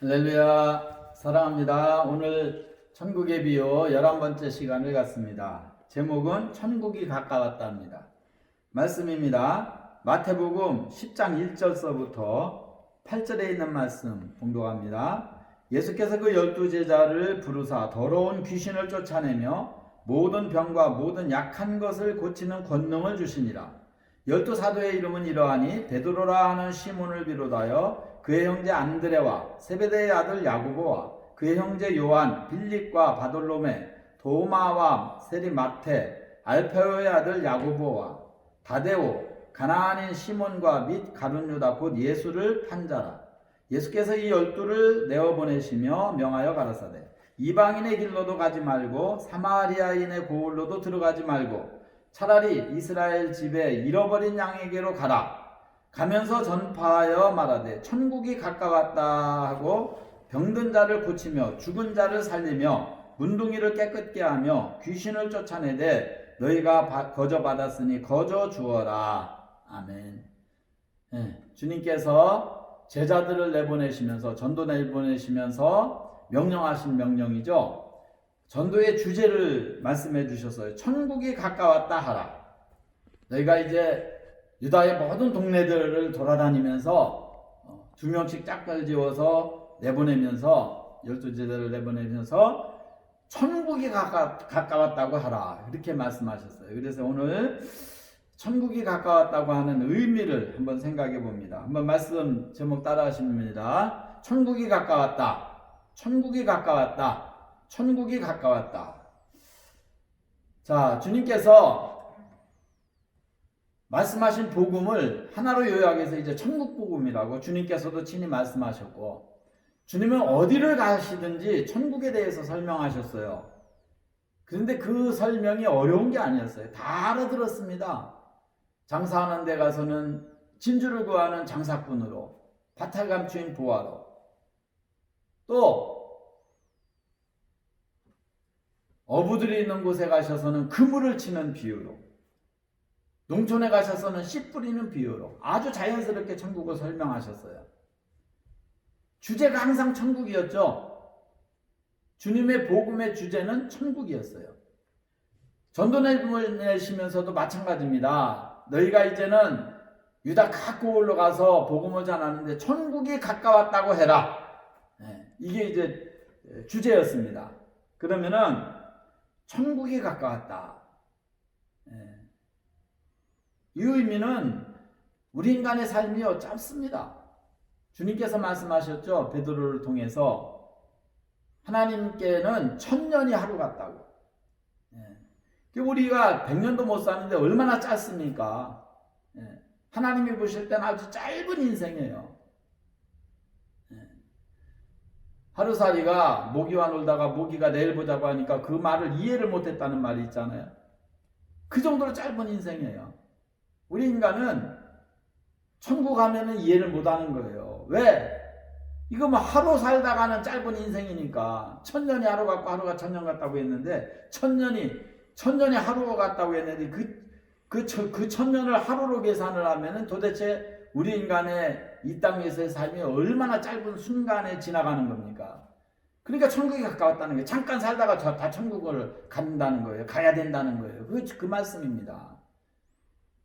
할렐루야, 사랑합니다. 오늘 천국의 비유 11번째 시간을 갖습니다. 제목은 천국이 가까웠다입니다. 말씀입니다. 마태복음 10장 1절서부터 8절에 있는 말씀 봉독합니다. 예수께서 그 12제자를 부르사 더러운 귀신을 쫓아내며 모든 병과 모든 약한 것을 고치는 권능을 주시니라. 12사도의 이름은 이러하니 베드로라 하는 시몬을 비롯하여 그의 형제 안드레와 세베대의 아들 야고보와 그의 형제 요한, 빌립과 바돌로메, 도마와 세리 마테, 알페오의 아들 야고보와 다데오, 가나안인 시몬과 및 가룟 유다 곧 예수를 판자라. 예수께서 이 12를 내어보내시며 명하여 가라사대 이방인의 길로도 가지 말고 사마리아인의 고을로도 들어가지 말고 차라리 이스라엘 집에 잃어버린 양에게로 가라. 가면서 전파하여 말하되 천국이 가까웠다 하고 병든 자를 고치며 죽은 자를 살리며 문둥이를 깨끗게 하며 귀신을 쫓아내되 너희가 거저 받았으니 거저 주어라. 아멘. 주님께서 제자들을 내보내시면서 전도 내보내시면서 명령하신 명령이죠. 전도의 주제를 말씀해 주셨어요. 천국이 가까웠다 하라. 너희가 이제 유다의 모든 동네들을 돌아다니면서 2명씩 짝을 지어서 내보내면서 12제자를 내보내면서 천국이 가까웠다고 하라. 이렇게 말씀하셨어요. 그래서 오늘 천국이 가까웠다고 하는 의미를 한번 생각해 봅니다. 한번 말씀 제목 따라 하십니다. 천국이 가까웠다. 천국이 가까웠다. 천국이 가까웠다. 자, 주님께서 말씀하신 복음을 하나로 요약해서 이제 천국 복음이라고 주님께서도 친히 말씀하셨고, 주님은 어디를 가시든지 천국에 대해서 설명하셨어요. 그런데 그 설명이 어려운 게 아니었어요. 다 알아들었습니다. 장사하는 데 가서는 진주를 구하는 장사꾼으로, 바탈감추인 부하로, 또 어부들이 있는 곳에 가셔서는 그물을 치는 비유로, 농촌에 가셔서는 씨 뿌리는 비유로 아주 자연스럽게 천국을 설명하셨어요. 주제가 항상 천국이었죠. 주님의 복음의 주제는 천국이었어요. 전도 내시면서도 마찬가지입니다. 너희가 이제는 유다 각 고을로 가서 복음을 전하는데 천국이 가까웠다고 해라. 이게 이제 주제였습니다. 그러면은 천국이 가까웠다. 이 의미는 우리 인간의 삶이요 짧습니다. 주님께서 말씀하셨죠. 베드로를 통해서 하나님께는 1000년이 하루 같다고. 우리가 100년도 못 사는데 얼마나 짧습니까? 하나님이 보실 때는 아주 짧은 인생이에요. 하루살이가 모기와 놀다가 모기가 내일 보자고 하니까 그 말을 이해를 못했다는 말이 있잖아요. 그 정도로 짧은 인생이에요. 우리 인간은 천국 가면은 이해를 못하는 거예요. 왜? 이거 뭐 하루 살다가는 짧은 인생이니까 1000년이 하루 같고 하루가 1000년 같다고 했는데 1000년이 하루 같다고 했는데 그 1000년을 하루로 계산을 하면은 도대체 우리 인간의 이 땅에서의 삶이 얼마나 짧은 순간에 지나가는 겁니까? 그러니까 천국이 가까웠다는 거예요. 잠깐 살다가 다 천국을 간다는 거예요. 가야 된다는 거예요. 그 말씀입니다.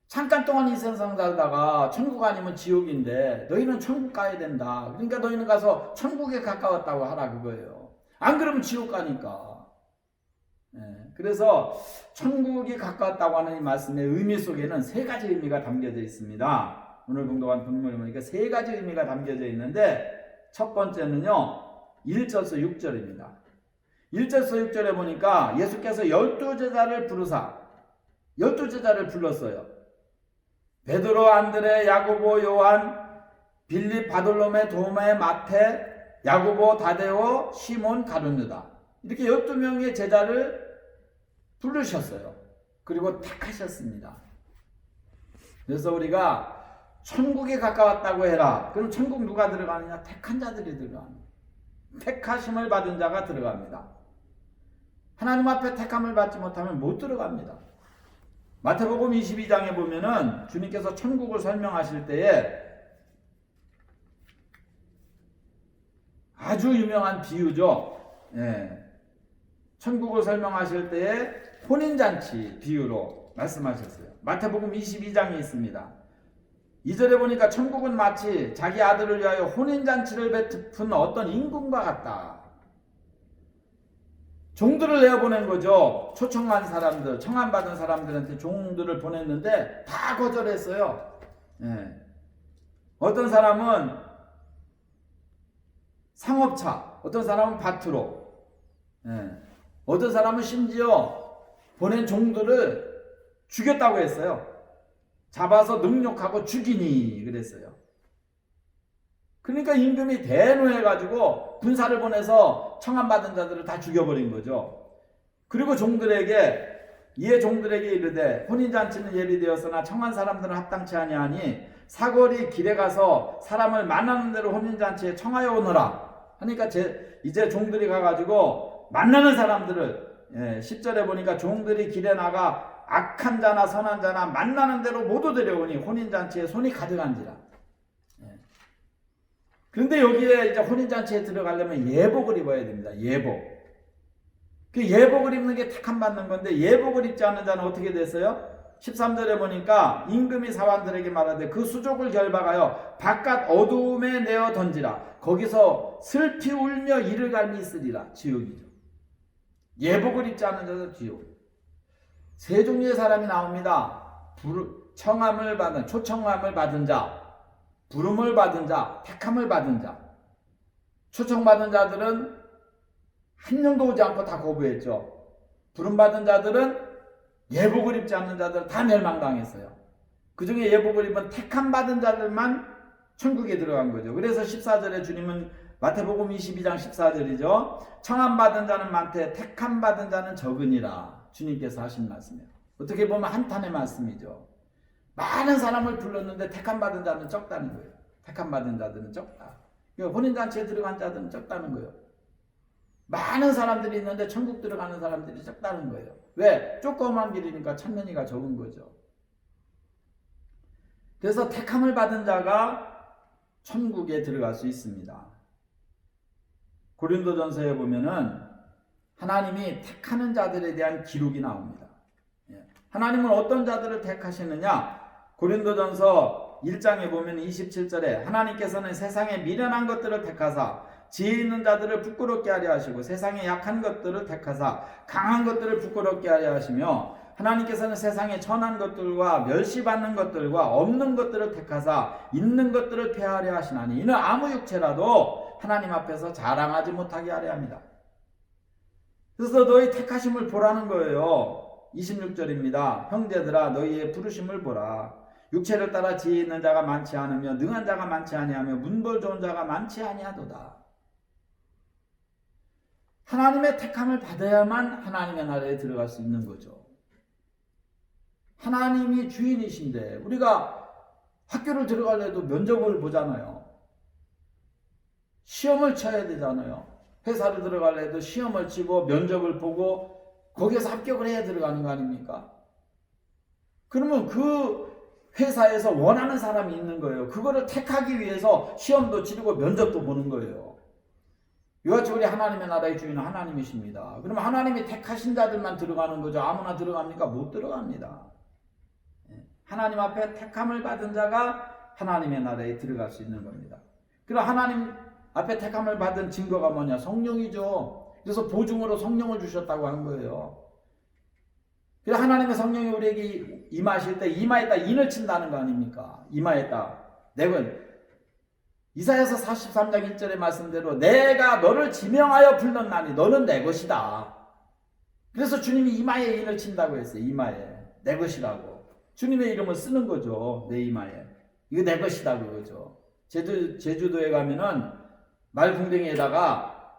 잠깐 동안 이 세상 살다가 천국 아니면 지옥인데 너희는 천국 가야 된다. 그러니까 너희는 가서 천국에 가까웠다고 하라 그거예요. 안 그러면 지옥 가니까. 그래서 천국이 가까웠다고 하는 이 말씀의 의미 속에는 3가지 의미가 담겨져 있습니다. 오늘 봉독한 본문을 보니까 3가지 의미가 담겨져 있는데 첫 번째는요 1절서 6절입니다. 1절서 6절에 보니까 예수께서 12제자를 부르사 12제자를 불렀어요. 베드로, 안드레, 야고보, 요한, 빌립, 바돌로메, 도마에, 마테, 야고보, 다데오, 시몬, 가룟 유다 이렇게 12명의 제자를 부르셨어요. 그리고 택하셨습니다. 그래서 우리가 천국에 가까웠다고 해라. 그럼 천국 누가 들어가느냐? 택한 자들이 들어갑니다. 택하심을 받은 자가 들어갑니다. 하나님 앞에 택함을 받지 못하면 못 들어갑니다. 마태복음 22장에 보면은 주님께서 천국을 설명하실 때에 아주 유명한 비유죠. 예. 천국을 설명하실 때에 혼인잔치 비유로 말씀하셨어요. 마태복음 22장에 있습니다. 2절에 보니까 천국은 마치 자기 아들을 위하여 혼인잔치를 베푼 어떤 임금과 같다. 종들을 내어보낸 거죠. 초청한 사람들, 청함받은 사람들한테 종들을 보냈는데 다 거절했어요. 예. 어떤 사람은 상업차, 어떤 사람은 밭으로, 예. 어떤 사람은 심지어 보낸 종들을 죽였다고 했어요. 잡아서 능욕하고 죽이니 그랬어요. 그러니까 임금이 대노해가지고 군사를 보내서 청함받은 자들을 다 죽여버린 거죠. 그리고 종들에게 이에 종들에게 이르되 혼인잔치는 예비되었으나 청한 사람들은 합당치 아니하니 사거리 길에 가서 사람을 만나는 대로 혼인잔치에 청하여 오너라 하니까 이제 종들이 가가지고 만나는 사람들을 10절에 보니까 종들이 길에 나가 악한 자나 선한 자나 만나는 대로 모두 데려오니 혼인잔치에 손이 가득한지라. 그런데 여기에 이제 혼인잔치에 들어가려면 예복을 입어야 됩니다. 예복. 그 예복을 입는 게 택함 받는 건데 예복을 입지 않는 자는 어떻게 됐어요? 13절에 보니까 임금이 사환들에게 말하되 그 수족을 결박하여 바깥 어두움에 내어 던지라. 거기서 슬피 울며 이를 갈미 있으리라. 지옥이죠. 예복을 입지 않는 자는 지옥. 세 종류의 사람이 나옵니다. 청함을 받은, 초청함을 받은 자, 부름을 받은 자, 택함을 받은 자. 초청받은 자들은 한 명도 오지 않고 다 거부했죠. 부름받은 자들은 예복을 입지 않는 자들 다 멸망당했어요. 그 중에 예복을 입은 택함 받은 자들만 천국에 들어간 거죠. 그래서 14절에 주님은 마태복음 22장 14절이죠. 청함 받은 자는 많되 택함 받은 자는 적으니라. 주님께서 하신 말씀이에요. 어떻게 보면 한탄의 말씀이죠. 많은 사람을 불렀는데 택함 받은 자는 적다는 거예요. 택함 받은 자들은 적다. 혼인잔치에 들어간 자들은 적다는 거예요. 많은 사람들이 있는데 천국 들어가는 사람들이 적다는 거예요. 왜? 조그만 길이니까 천년이가 적은 거죠. 그래서 택함을 받은 자가 천국에 들어갈 수 있습니다. 고린도전서에 보면은 하나님이 택하는 자들에 대한 기록이 나옵니다. 하나님은 어떤 자들을 택하시느냐? 고린도전서 1장에 보면 27절에 하나님께서는 세상에 미련한 것들을 택하사 지혜 있는 자들을 부끄럽게 하려 하시고 세상에 약한 것들을 택하사 강한 것들을 부끄럽게 하려 하시며 하나님께서는 세상에 천한 것들과 멸시받는 것들과 없는 것들을 택하사 있는 것들을 폐하려 하시나니 이는 아무 육체라도 하나님 앞에서 자랑하지 못하게 하려 합니다. 그래서 너희 택하심을 보라는 거예요. 26절입니다. 형제들아 너희의 부르심을 보라. 육체를 따라 지혜 있는 자가 많지 않으며 능한 자가 많지 아니하며 문벌 좋은 자가 많지 아니하도다. 하나님의 택함을 받아야만 하나님의 나라에 들어갈 수 있는 거죠. 하나님이 주인이신데 우리가 학교를 들어가려도 면접을 보잖아요. 시험을 쳐야 되잖아요. 회사를 들어가려도 시험을 치고 면접을 보고 거기에서 합격을 해야 들어가는 거 아닙니까? 그러면 그 회사에서 원하는 사람이 있는 거예요. 그거를 택하기 위해서 시험도 치르고 면접도 보는 거예요. 이같이 우리 하나님의 나라의 주인은 하나님이십니다. 그러면 하나님이 택하신 자들만 들어가는 거죠. 아무나 들어갑니까? 못 들어갑니다. 하나님 앞에 택함을 받은 자가 하나님의 나라에 들어갈 수 있는 겁니다. 그럼 하나님 앞에 택함을 받은 증거가 뭐냐? 성령이죠. 그래서 보증으로 성령을 주셨다고 한 거예요. 그래서 하나님의 성령이 우리에게 임하실 때 이마에다 인을 친다는 거 아닙니까? 이마에다. 이사야서 43장 1절의 말씀대로 내가 너를 지명하여 불렀나니 너는 내 것이다. 그래서 주님이 이마에 인을 친다고 했어요. 이마에. 내 것이라고. 주님의 이름을 쓰는 거죠. 내 이마에. 이거 내 것이다 그거죠. 제주도에 가면은 말궁뎅이에다가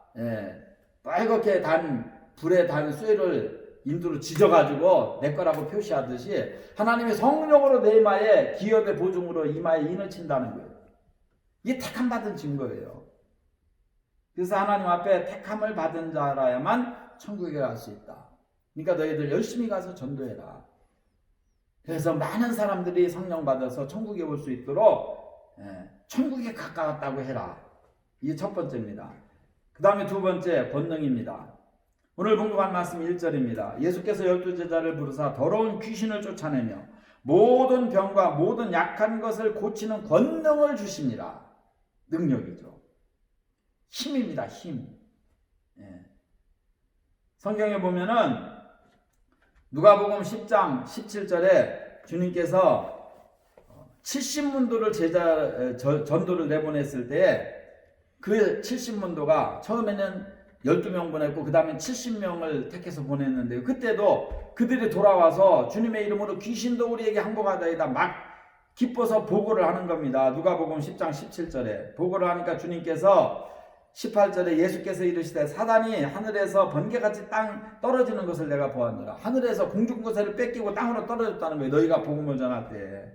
빨갛게 불에 단 쇠를 인두로 지져가지고 내 거라고 표시하듯이 하나님의 성령으로 내 이마에 기업의 보증으로 이마에 인을 친다는 거예요. 이게 택함 받은 증거예요. 그래서 하나님 앞에 택함을 받은 자라야만 천국에 갈 수 있다. 그러니까 너희들 열심히 가서 전도해라. 그래서 많은 사람들이 성령 받아서 천국에 올 수 있도록 천국에 가까웠다고 해라. 이게 첫 번째입니다. 그 다음에 두 번째 권능입니다. 오늘 봉독한 말씀 1절입니다. 예수께서 12제자를 부르사 더러운 귀신을 쫓아내며 모든 병과 모든 약한 것을 고치는 권능을 주시니라. 능력이죠. 힘입니다. 힘. 예. 성경에 보면은 누가복음 10장 17절에 주님께서 70문도를 전도를 내보냈을 때 그 70문도가 처음에는 12명 보냈고 그 다음에 70명을 택해서 보냈는데요. 그때도 그들이 돌아와서 주님의 이름으로 귀신도 우리에게 항복하다이다 막 기뻐서 보고를 하는 겁니다. 누가복음 10장 17절에 보고를 하니까 주님께서 18절에 예수께서 이르시되 사단이 하늘에서 번개같이 땅 떨어지는 것을 내가 보았노라. 하늘에서 공중권세를 뺏기고 땅으로 떨어졌다는 거예요. 너희가 복음을 전할 때.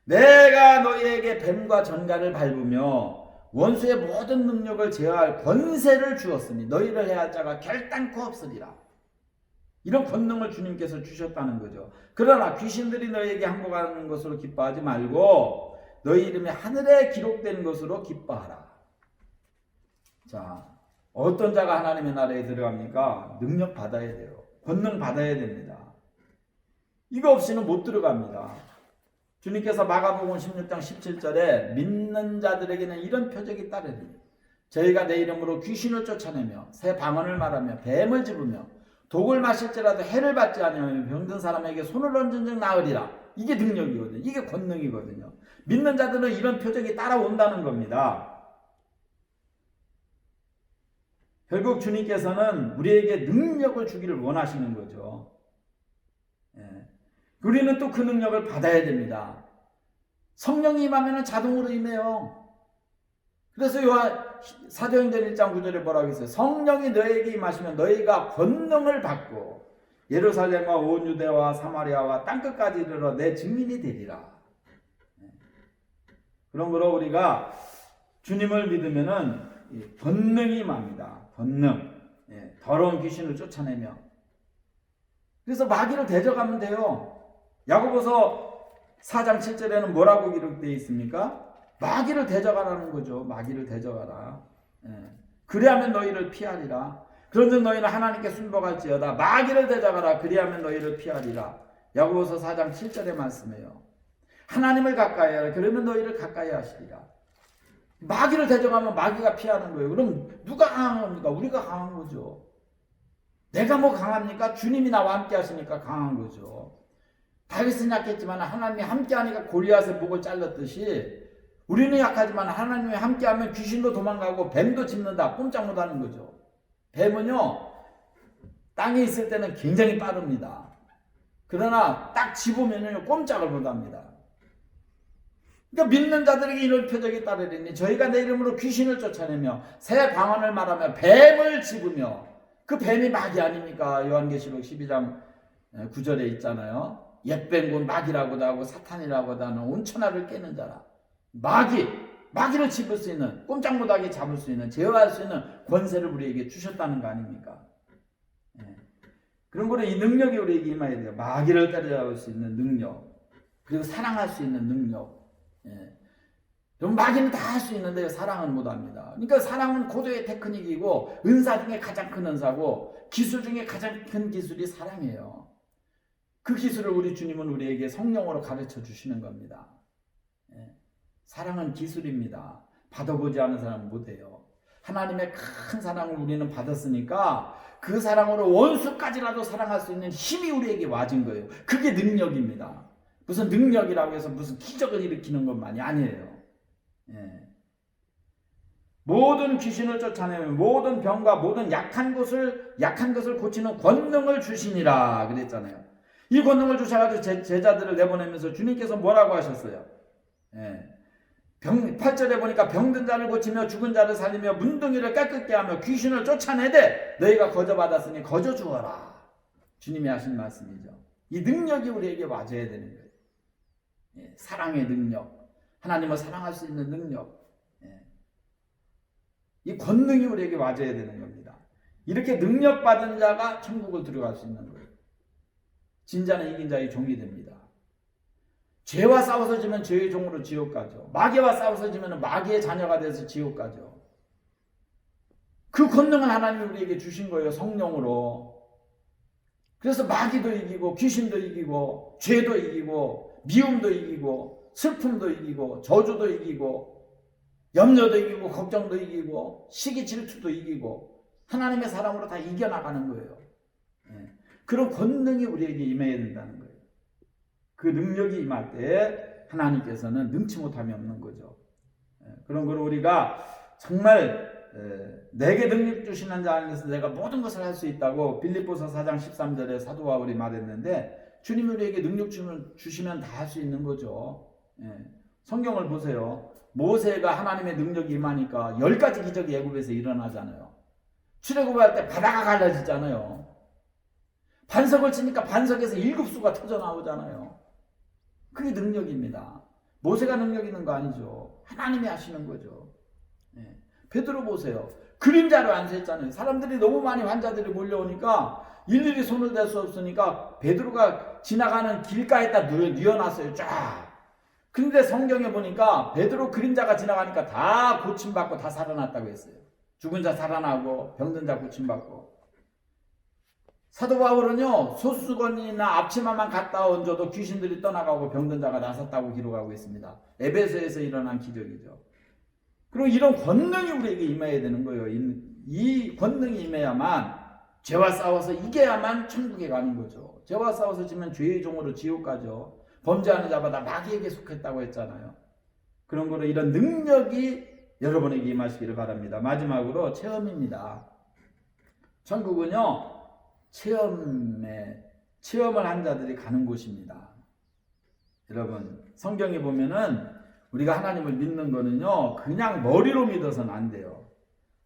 내가 너희에게 뱀과 전갈을 밟으며 원수의 모든 능력을 제어할 권세를 주었으니 너희를 해할 자가 결단코 없으리라. 이런 권능을 주님께서 주셨다는 거죠. 그러나 귀신들이 너희에게 항복하는 것으로 기뻐하지 말고 너희 이름이 하늘에 기록된 것으로 기뻐하라. 자, 어떤 자가 하나님의 나라에 들어갑니까? 능력 받아야 돼요. 권능 받아야 됩니다. 이거 없이는 못 들어갑니다. 주님께서 마가복음 16장 17절에 믿는 자들에게는 이런 표적이 따르리니 저희가 내 이름으로 귀신을 쫓아내며 새 방언을 말하며 뱀을 집으며 독을 마실지라도 해를 받지 아니하며 병든 사람에게 손을 얹은 즉 나으리라. 이게 능력이거든요. 이게 권능이거든요. 믿는 자들은 이런 표적이 따라온다는 겁니다. 결국 주님께서는 우리에게 능력을 주기를 원하시는 거죠. 우리는 또 그 능력을 받아야 됩니다. 성령이 임하면 자동으로 임해요. 그래서 사도행전 1장 9절에 뭐라고 했어요? 성령이 너에게 임하시면 너희가 권능을 받고 예루살렘과 온 유대와 사마리아와 땅끝까지 이르러 내 증인이 되리라. 그러므로 우리가 주님을 믿으면은 권능이 임합니다. 권능. 더러운 귀신을 쫓아내며. 그래서 마귀를 대적하면 돼요. 야고보서 4장 7절에는 뭐라고 기록되어 있습니까? 마귀를 대적하라는 거죠. 마귀를 대적하라. 그리하면 너희를 피하리라. 그런즉 너희는 하나님께 순복할지어다. 마귀를 대적하라. 그리하면 너희를 피하리라. 야고보서 4장 7절의 말씀이에요. 하나님을 가까이 하라. 그러면 너희를 가까이 하시리라. 마귀를 대적하면 마귀가 피하는 거예요. 그럼 누가 강한 겁니까? 우리가 강한 거죠. 내가 뭐 강합니까? 주님이 나와 함께 하시니까 강한 거죠. 다윗은 약했지만 하나님이 함께하니까 골리앗의 목을 잘랐듯이 우리는 약하지만 하나님이 함께하면 귀신도 도망가고 뱀도 짚는다. 꼼짝 못하는 거죠. 뱀은요 땅에 있을 때는 굉장히 빠릅니다. 그러나 딱 집으면요 꼼짝을 못합니다. 그러니까 믿는 자들에게 이런 표적이 따르리니 저희가 내 이름으로 귀신을 쫓아내며 새 방언을 말하며 뱀을 집으며 그 뱀이 마귀 아닙니까? 요한계시록 12장 9절에 있잖아요. 옛뱀군 마귀라고도 하고 사탄이라고도 하는 온천하를 깨는 자라. 마귀를 집을 수 있는, 꼼짝 못하게 잡을 수 있는, 제어할 수 있는 권세를 우리에게 주셨다는 거 아닙니까? 그런 거로 이 능력이 우리에게 임해야 돼요. 마귀를 따라잡을 수 있는 능력, 그리고 사랑할 수 있는 능력. 그럼 마귀는 다 할 수 있는데 사랑은 못합니다. 그러니까 사랑은 고도의 테크닉이고 은사 중에 가장 큰 은사고 기술 중에 가장 큰 기술이 사랑이에요. 그 기술을 우리 주님은 우리에게 성령으로 가르쳐 주시는 겁니다. 사랑은 기술입니다. 받아보지 않은 사람은 못해요. 하나님의 큰 사랑을 우리는 받았으니까 그 사랑으로 원수까지라도 사랑할 수 있는 힘이 우리에게 와진 거예요. 그게 능력입니다. 무슨 능력이라고 해서 무슨 기적을 일으키는 것만이 아니에요. 모든 귀신을 쫓아내며 모든 병과 모든 약한 것을 고치는 권능을 주시니라 그랬잖아요. 이 권능을 주셔가지고 제자들을 내보내면서 주님께서 뭐라고 하셨어요? 8절에 보니까 병든 자를 고치며 죽은 자를 살리며 문둥이를 깨끗게 하며 귀신을 쫓아내되 너희가 거저 받았으니 거저 주어라. 주님이 하신 말씀이죠. 이 능력이 우리에게 와줘야 되는 거예요. 사랑의 능력, 하나님을 사랑할 수 있는 능력, 이 권능이 우리에게 와줘야 되는 겁니다. 이렇게 능력받은 자가 천국을 들어갈 수 있는 거예요. 진자는 이긴 자의 종이 됩니다. 죄와 싸워서 지면 죄의 종으로 지옥 가죠. 마귀와 싸워서 지면 마귀의 자녀가 돼서 지옥 가죠. 그 권능을 하나님이 우리에게 주신 거예요. 성령으로. 그래서 마귀도 이기고 귀신도 이기고 죄도 이기고 미움도 이기고 슬픔도 이기고 저주도 이기고 염려도 이기고 걱정도 이기고 시기 질투도 이기고 하나님의 사랑으로 다 이겨나가는 거예요. 그런 권능이 우리에게 임해야 된다는 거예요. 그 능력이 임할 때 하나님께서는 능치 못함이 없는 거죠. 그런 걸 우리가 정말 내게 능력 주시는 자 안에서 내가 모든 것을 할 수 있다고 빌립보서 4장 13절에 사도 바울이 말했는데 주님이 우리에게 능력 주시면 다 할 수 있는 거죠. 성경을 보세요. 모세가 하나님의 능력이 임하니까 10가지 기적이 애굽에서 일어나잖아요. 출애굽할 때 바다가 갈라지잖아요. 반석을 치니까 반석에서 7수가 터져 나오잖아요. 그게 능력입니다. 모세가 능력 있는 거 아니죠. 하나님이 하시는 거죠. 베드로 보세요. 그림자로 앉아있잖아요. 사람들이 너무 많이 환자들이 몰려오니까 일일이 손을 댈 수 없으니까 베드로가 지나가는 길가에다 뉘어놨어요. 쫙. 근데 성경에 보니까 베드로 그림자가 지나가니까 다 고침받고 다 살아났다고 했어요. 죽은 자 살아나고 병든 자 고침받고. 사도 바울은요, 소수건이나 앞치마만 갖다 얹어도 귀신들이 떠나가고 병든 자가 나섰다고 기록하고 있습니다. 에베소에서 일어난 기적이죠. 그리고 이런 권능이 우리에게 임해야 되는 거예요. 이 권능이 임해야만 죄와 싸워서 이겨야만 천국에 가는 거죠. 죄와 싸워서 지면 죄의 종으로 지옥 가죠. 범죄하는 자마다 마귀에게 속했다고 했잖아요. 그런 거로 이런 능력이 여러분에게 임하시기를 바랍니다. 마지막으로 체험입니다. 천국은요, 체험을 한 자들이 가는 곳입니다. 여러분, 성경에 보면은 우리가 하나님을 믿는 거는요, 그냥 머리로 믿어서는 안 돼요.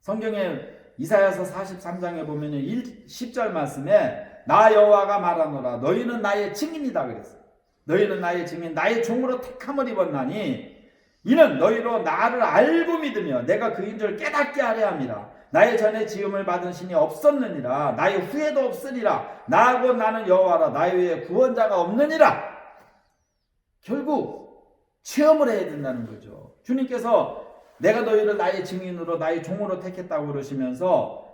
성경에 이사야서 43장에 보면은 10절 말씀에 나 여호와가 말하노라 너희는 나의 증인이다 그랬어요. 너희는 나의 증인, 나의 종으로 택함을 입었나니 이는 너희로 나를 알고 믿으며 내가 그인 줄 깨닫게 하려 함이라. 나의 전에 지음을 받은 신이 없었느니라. 나의 후에도 없으리라. 나하고 나는 여호와라. 나의 외에 구원자가 없느니라. 결국 체험을 해야 된다는 거죠. 주님께서 내가 너희를 나의 증인으로 나의 종으로 택했다고 그러시면서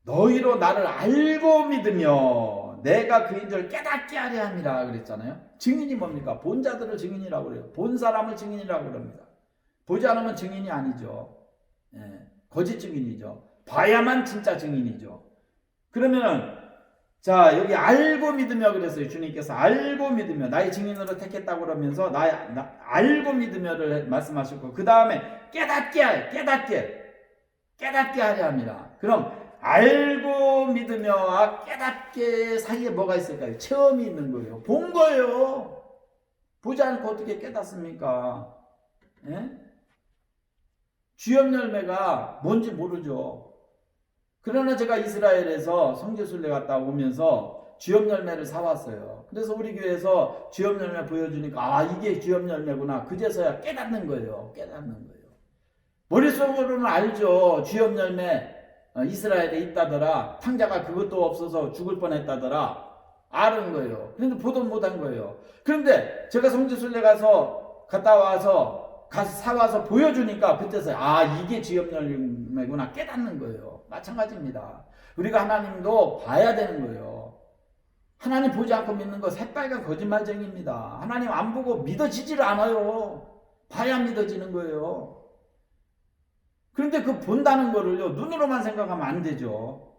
너희로 나를 알고 믿으며 내가 그인 줄 깨닫게 하려 함이라 그랬잖아요. 증인이 뭡니까? 본 자들을 증인이라고 그래요. 본 사람을 증인이라고 그럽니다. 보지 않으면 증인이 아니죠. 거짓 증인이죠. 봐야만 진짜 증인이죠. 그러면 자, 여기 알고 믿으며 그랬어요. 주님께서 알고 믿으며 나의 증인으로 택했다고 그러면서 알고 믿으며를 말씀하셨고 그 다음에 깨닫게 하려 합니다. 그럼 알고 믿으며와 깨닫게 사이에 뭐가 있을까요? 체험이 있는 거예요. 본 거예요. 보지 않고 어떻게 깨닫습니까? 주염 열매가 뭔지 모르죠. 그러나 제가 이스라엘에서 성지순례 갔다 오면서 주염 열매를 사왔어요. 그래서 우리 교회에서 주염 열매 보여주니까 이게 주염 열매구나. 그제서야 깨닫는 거예요. 머릿속으로는 알죠. 주염 열매 이스라엘에 있다더라. 탕자가 그것도 없어서 죽을 뻔했다더라. 아는 거예요. 그런데 보도 못한 거예요. 그런데 제가 성지순례 갔다 와서 사와서 보여주니까 그때서 이게 주염 열매구나 깨닫는 거예요. 마찬가지입니다. 우리가 하나님도 봐야 되는 거예요. 하나님 보지 않고 믿는 거 새빨간 거짓말쟁이입니다. 하나님 안 보고 믿어지지를 않아요. 봐야 믿어지는 거예요. 그런데 그 본다는 거를요, 눈으로만 생각하면 안 되죠.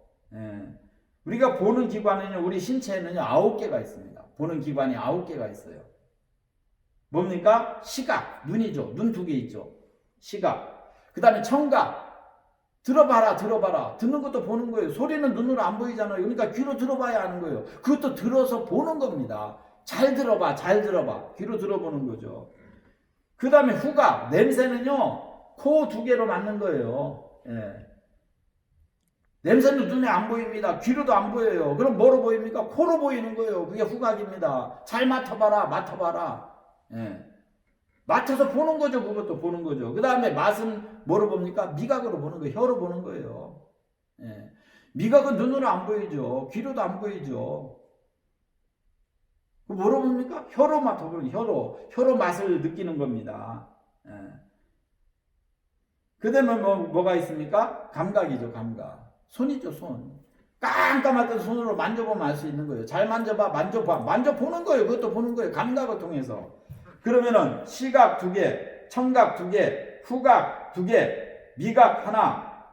우리가 보는 기관은요, 우리 신체에는요, 9개가 있습니다. 보는 기관이 9개가 있어요. 뭡니까? 시각, 눈이죠. 눈 2개 있죠. 시각. 그 다음에 청각. 들어봐라. 듣는 것도 보는 거예요. 소리는 눈으로 안 보이잖아요. 그러니까 귀로 들어봐야 하는 거예요. 그것도 들어서 보는 겁니다. 잘 들어봐. 귀로 들어보는 거죠. 그 다음에 후각. 냄새는요, 코 2개로 맡는 거예요. 냄새는 눈에 안 보입니다. 귀로도 안 보여요. 그럼 뭐로 보입니까? 코로 보이는 거예요. 그게 후각입니다. 잘 맡아봐라. 맡아서 보는 거죠. 그것도 보는 거죠. 그 다음에 맛은 뭐로 봅니까? 미각으로 보는 거예요. 혀로 보는 거예요. 미각은 눈으로 안 보이죠. 귀로도 안 보이죠. 뭐로 봅니까? 혀로 맡아보는 혀로 맛을 느끼는 겁니다. 그다음에 뭐가 있습니까? 감각이죠, 감각. 손이죠, 손. 깜깜할 때 손으로 만져보면 알 수 있는 거예요. 잘 만져봐, 만져보는 거예요. 그것도 보는 거예요. 감각을 통해서. 그러면은 시각 2개, 청각 2개, 후각 2개, 미각 하나,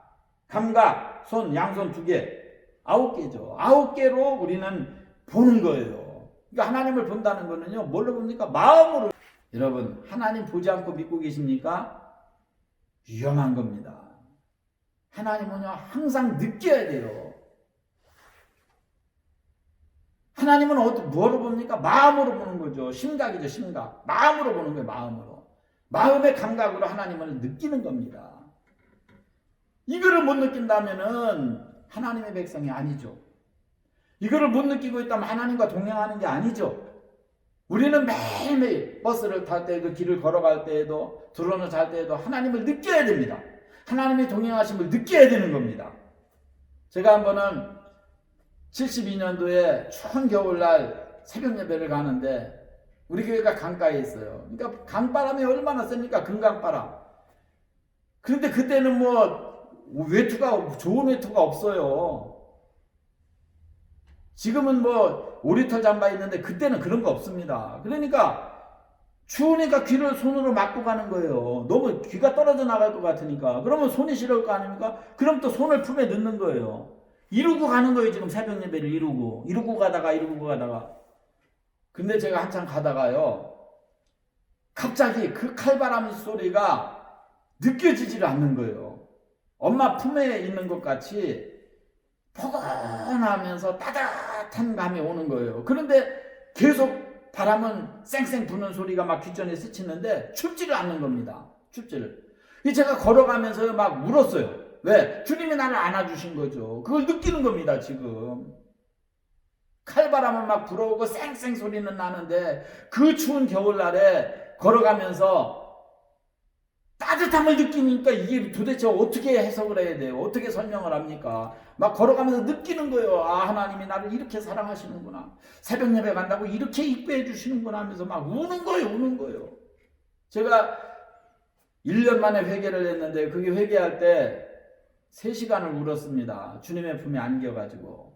감각, 손, 양손 2개, 9개죠. 9개로 우리는 보는 거예요. 그러니까 하나님을 본다는 거는요, 뭘로 봅니까? 마음으로. 여러분, 하나님 보지 않고 믿고 계십니까? 위험한 겁니다. 하나님은요, 항상 느껴야 돼요. 하나님은 뭐로 봅니까? 마음으로 보는 거죠. 심각이죠, 심각. 마음으로 보는 거예요, 마음으로. 마음의 감각으로 하나님을 느끼는 겁니다. 이거를 못 느낀다면은 하나님의 백성이 아니죠. 이거를 못 느끼고 있다면 하나님과 동행하는 게 아니죠. 우리는 매일매일 버스를 탈 때에도, 길을 걸어갈 때에도, 들어오는 잘 때에도 하나님을 느껴야 됩니다. 하나님의 동행하심을 느껴야 되는 겁니다. 제가 한 번은 72년도에 추운 겨울날 새벽 예배를 가는데 우리 교회가 강가에 있어요. 그러니까 강바람이 얼마나 셉니까? 금강바람. 그런데 그때는 좋은 외투가 없어요. 지금은 오리털 잠바 있는데 그때는 그런 거 없습니다. 그러니까 추우니까 귀를 손으로 막고 가는 거예요. 너무 귀가 떨어져 나갈 것 같으니까. 그러면 손이 시려울 거 아닙니까? 그럼 또 손을 품에 넣는 거예요. 이루고 가는 거예요. 지금 새벽 예배를 이루고 가다가. 근데 제가 한참 가다가요, 갑자기 그 칼바람 소리가 느껴지지를 않는 거예요. 엄마 품에 있는 것 같이 포근하면서 따뜻한 감이 오는 거예요. 그런데 계속 바람은 쌩쌩 부는 소리가 막 귓전에 스치는데 춥지를 않는 겁니다. 춥지를. 제가 걸어가면서 막 울었어요. 왜? 주님이 나를 안아주신 거죠. 그걸 느끼는 겁니다, 지금. 칼바람은 막 불어오고 쌩쌩 소리는 나는데 그 추운 겨울날에 걸어가면서 따뜻함을 느끼니까 이게 도대체 어떻게 해석을 해야 돼요? 어떻게 설명을 합니까? 막 걸어가면서 느끼는 거예요. 아, 하나님이 나를 이렇게 사랑하시는구나. 새벽 예배 간다고 이렇게 입구해 주시는구나 하면서 막 우는 거예요. 제가 1년 만에 회개를 했는데 그게 회개할 때 3시간을 울었습니다. 주님의 품에 안겨가지고.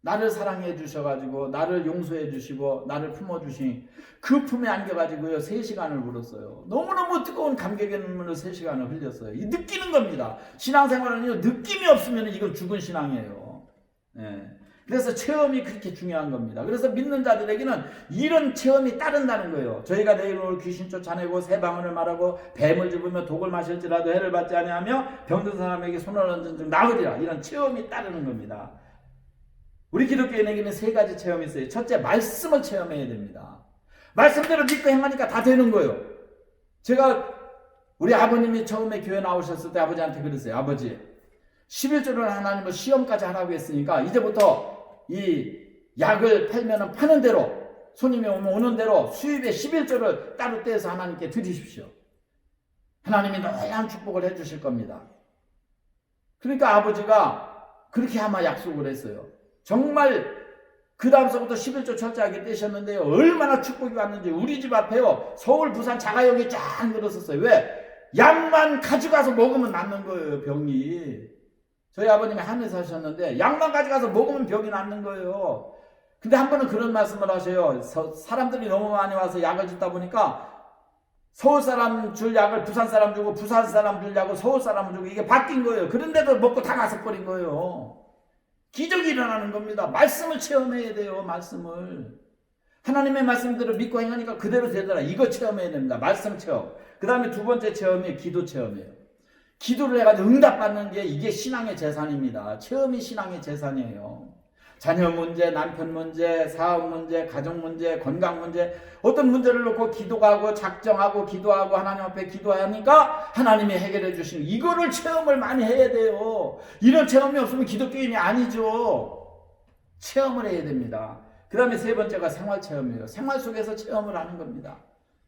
나를 사랑해 주셔가지고 나를 용서해 주시고 나를 품어주신 그 품에 안겨가지고요 3시간을 울었어요. 너무너무 뜨거운 감격의 눈물을 3시간을 흘렸어요. 이 느끼는 겁니다. 신앙생활은요 느낌이 없으면 이건 죽은 신앙이에요. 네. 그래서 체험이 그렇게 중요한 겁니다. 그래서 믿는 자들에게는 이런 체험이 따른다는 거예요. 저희가 내일 오늘 귀신 쫓아내고 새 방언을 말하고 뱀을 집으며 독을 마실지라도 해를 받지 아니하며 병든 사람에게 손을 얹은 즉 나으리라. 이런 체험이 따르는 겁니다. 우리 기독교인에게는 3가지 체험이 있어요. 첫째, 말씀을 체험해야 됩니다. 말씀대로 믿고 행하니까 다 되는 거예요. 제가 우리 아버님이 처음에 교회 나오셨을 때 아버지한테 그랬어요. 아버지, 11조를 하나님을 시험까지 하라고 했으니까 이제부터 이 약을 팔면은 파는 대로, 손님이 오면 오는 대로 수입의 11조를 따로 떼서 하나님께 드리십시오. 하나님이 놀라운 축복을 해주실 겁니다. 그러니까 아버지가 그렇게 아마 약속을 했어요. 정말 그 다음서부터 11조 철저하게 떼셨는데요. 얼마나 축복이 왔는지 우리 집 앞에요. 서울, 부산 자가용이 쫙 늘었었어요. 왜? 약만 가져가서 먹으면 낫는 거예요. 병이. 저희 아버님이 하늘에 사셨는데 약만 가져가서 먹으면 병이 낫는 거예요. 근데 한 번은 그런 말씀을 하셔요. 사람들이 너무 많이 와서 약을 줍다 보니까 서울 사람 줄 약을 부산 사람 주고 부산 사람 줄 약을 서울 사람 주고 이게 바뀐 거예요. 그런데도 먹고 다 가서 버린 거예요. 기적이 일어나는 겁니다. 말씀을 체험해야 돼요. 말씀을. 하나님의 말씀대로 믿고 행하니까 그대로 되더라. 이거 체험해야 됩니다. 말씀 체험. 그 다음에 2번째 체험이 기도 체험이에요. 기도를 해가지고 응답받는 게 이게 신앙의 재산입니다. 체험이 신앙의 재산이에요. 자녀 문제, 남편 문제, 사업 문제, 가정 문제, 건강 문제, 어떤 문제를 놓고 기도하고 작정하고 기도하고 하나님 앞에 기도하니까 하나님이 해결해 주시는 이거를 체험을 많이 해야 돼요. 이런 체험이 없으면 기독교인이 아니죠. 체험을 해야 됩니다. 그 다음에 3번째가 생활체험이에요. 생활 속에서 체험을 하는 겁니다.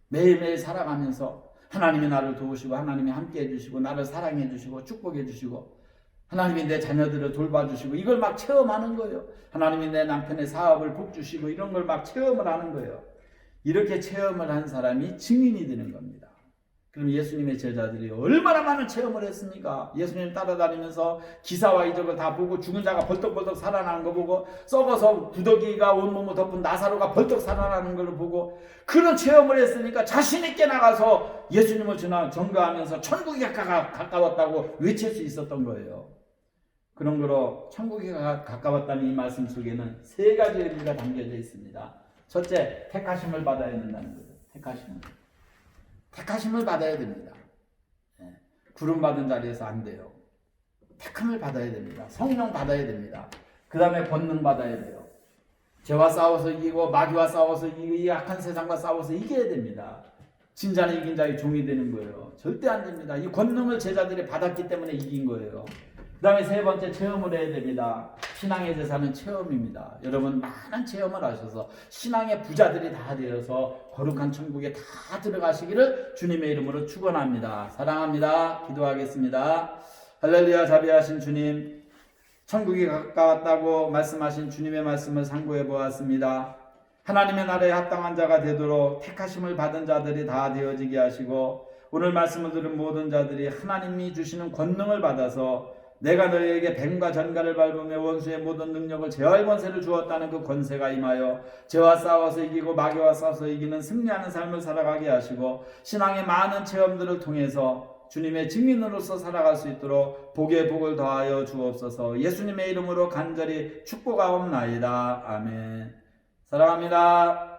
매일매일 살아가면서 하나님이 나를 도우시고 하나님이 함께해 주시고 나를 사랑해 주시고 축복해 주시고 하나님이 내 자녀들을 돌봐주시고 이걸 막 체험하는 거예요. 하나님이 내 남편의 사업을 복주시고 이런 걸 막 체험을 하는 거예요. 이렇게 체험을 한 사람이 증인이 되는 겁니다. 그럼 예수님의 제자들이 얼마나 많은 체험을 했습니까? 예수님 따라다니면서 기사와 이적을 다 보고 죽은 자가 벌떡벌떡 살아나는 거 보고 썩어서 구더기가 온몸을 덮은 나사로가 벌떡 살아나는 걸 보고 그런 체험을 했으니까 자신 있게 나가서 예수님을 전가하면서 천국이 가까웠다고 외칠 수 있었던 거예요. 그런 거로 천국이 가까웠다는 이 말씀 속에는 세 가지 의미가 담겨져 있습니다. 첫째, 택하심을 받아야 된다는 거죠. 택하심을 받아야 됩니다. 구름 받은 자리에서 안 돼요. 택함을 받아야 됩니다. 성령 받아야 됩니다. 그 다음에 권능 받아야 돼요. 죄와 싸워서 이기고 마귀와 싸워서 이기고 이 악한 세상과 싸워서 이겨야 됩니다. 진자는 이긴 자의 종이 되는 거예요. 절대 안 됩니다. 이 권능을 제자들이 받았기 때문에 이긴 거예요. 그 다음에 세 번째, 체험을 해야 됩니다. 신앙의 제사는 체험입니다. 여러분 많은 체험을 하셔서 신앙의 부자들이 다 되어서 거룩한 천국에 다 들어가시기를 주님의 이름으로 축원합니다. 사랑합니다. 기도하겠습니다. 할렐루야. 자비하신 주님, 천국이 가까웠다고 말씀하신 주님의 말씀을 상고해 보았습니다. 하나님의 나라에 합당한 자가 되도록 택하심을 받은 자들이 다 되어지게 하시고 오늘 말씀을 들은 모든 자들이 하나님이 주시는 권능을 받아서 내가 너희에게 뱀과 전갈을 밟으며 원수의 모든 능력을 제어할 권세를 주었다는 그 권세가 임하여 죄와 싸워서 이기고 마귀와 싸워서 이기는 승리하는 삶을 살아가게 하시고 신앙의 많은 체험들을 통해서 주님의 증인으로서 살아갈 수 있도록 복에 복을 더하여 주옵소서. 예수님의 이름으로 간절히 축복하옵나이다. 아멘. 사랑합니다.